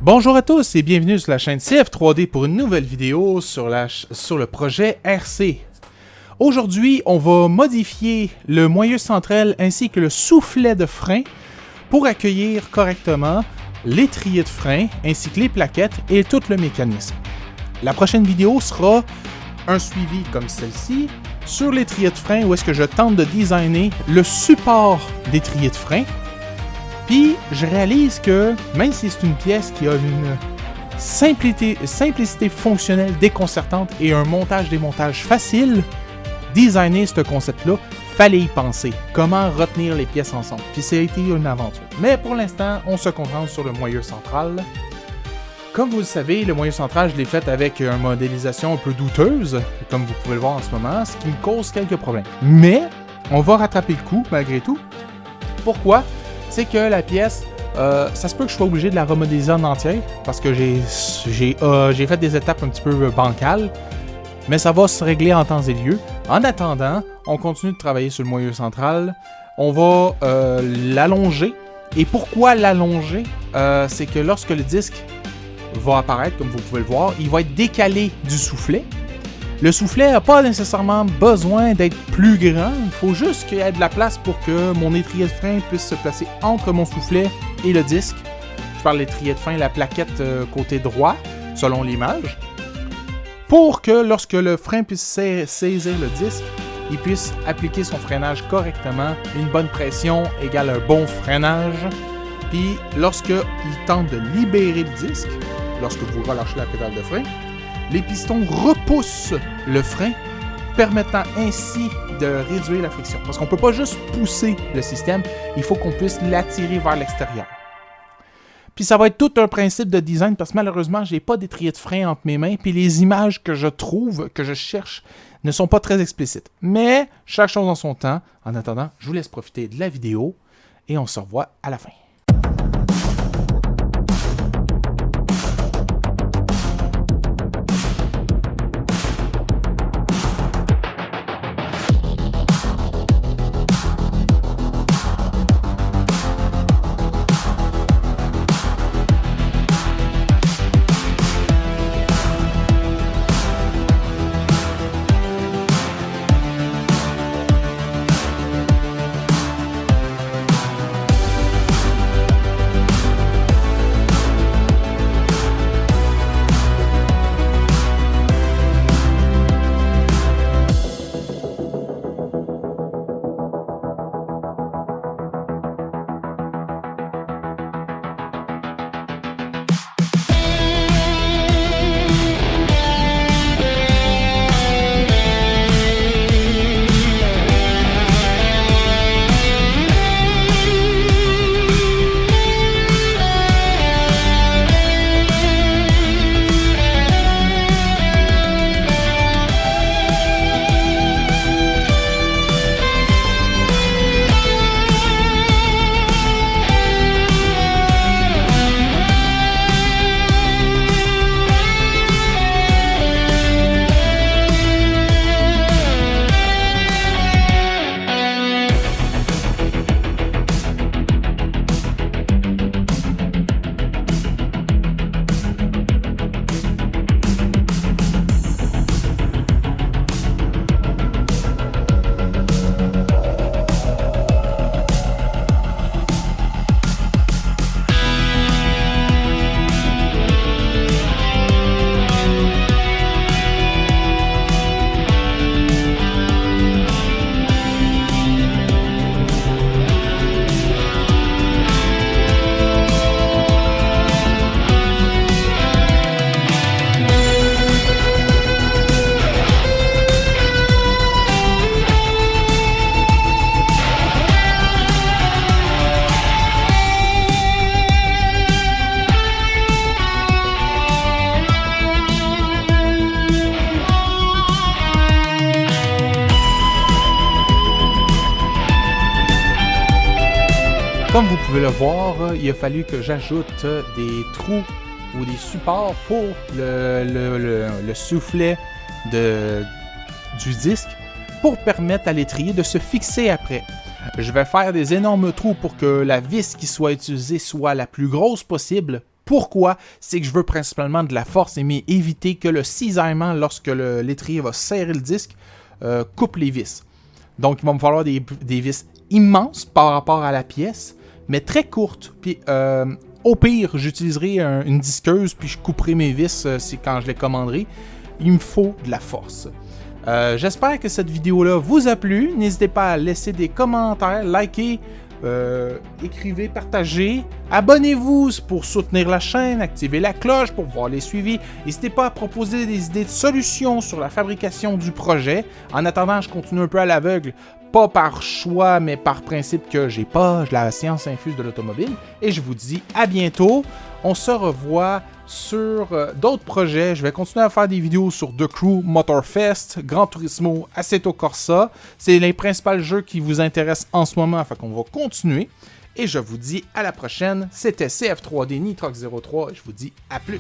Bonjour à tous et bienvenue sur la chaîne CF3D pour une nouvelle vidéo sur le projet RC. Aujourd'hui, on va modifier le moyeu central ainsi que le soufflet de frein pour accueillir correctement l'étrier de frein ainsi que les plaquettes et tout le mécanisme. La prochaine vidéo sera un suivi comme celle-ci sur l'étrier de frein où est-ce que je tente de designer le support d'étrier de frein. Puis je réalise que même si c'est une pièce qui a une simplicité fonctionnelle déconcertante et un montage-démontage facile, designer ce concept-là, fallait y penser. Comment retenir les pièces ensemble. Puis ça a été une aventure. Mais pour l'instant, on se concentre sur le moyeu central. Comme vous le savez, le moyeu central, je l'ai fait avec une modélisation un peu douteuse, comme vous pouvez le voir en ce moment, ce qui me cause quelques problèmes. Mais on va rattraper le coup malgré tout. Pourquoi? C'est que la pièce, ça se peut que je sois obligé de la remodéliser en entier, parce que j'ai fait des étapes un petit peu bancales, mais ça va se régler en temps et lieu. En attendant, on continue de travailler sur le moyeu central. On va l'allonger. Et pourquoi l'allonger? C'est que lorsque le disque va apparaître, comme vous pouvez le voir, il va être décalé du soufflet. Le soufflet n'a pas nécessairement besoin d'être plus grand. Il faut juste qu'il y ait de la place pour que mon étrier de frein puisse se placer entre mon soufflet et le disque. Je parle de l'étrier de frein, la plaquette côté droit, selon l'image. Pour que lorsque le frein puisse saisir le disque, il puisse appliquer son freinage correctement. Une bonne pression égale un bon freinage. Puis lorsqu'il tente de libérer le disque, lorsque vous relâchez la pédale de frein, les pistons repoussent le frein, permettant ainsi de réduire la friction. Parce qu'on ne peut pas juste pousser le système, il faut qu'on puisse l'attirer vers l'extérieur. Puis ça va être tout un principe de design, parce que malheureusement, je n'ai pas d'étrier de frein entre mes mains, puis les images que je trouve, que je cherche, ne sont pas très explicites. Mais chaque chose en son temps. En attendant, je vous laisse profiter de la vidéo, et on se revoit à la fin. Comme vous pouvez le voir, il a fallu que j'ajoute des trous ou des supports pour le soufflet du disque pour permettre à l'étrier de se fixer après. Je vais faire des énormes trous pour que la vis qui soit utilisée soit la plus grosse possible Pourquoi? C'est que je veux principalement de la force mais éviter que le cisaillement, lorsque l'étrier va serrer le disque, coupe les vis. Donc, il va me falloir des vis immenses par rapport à la pièce, mais très courtes. Puis, au pire, j'utiliserai une disqueuse, puis je couperai mes vis quand je les commanderai. Il me faut de la force. J'espère que cette vidéo-là vous a plu. N'hésitez pas à laisser des commentaires, liker, écrivez, partagez. Abonnez-vous pour soutenir la chaîne, activez la cloche pour voir les suivis. N'hésitez pas à proposer des idées de solutions sur la fabrication du projet. En attendant, je continue un peu à l'aveugle, pas par choix, mais par principe que j'ai pas la science infuse de l'automobile. Et je vous dis à bientôt. On se revoit sur d'autres projets. Je vais continuer à faire des vidéos sur The Crew, Motorfest, Gran Turismo, Assetto Corsa. C'est les principaux jeux qui vous intéressent en ce moment, fait qu'on va continuer. Et je vous dis à la prochaine. C'était CF3D Nitrox 03 et je vous dis à plus.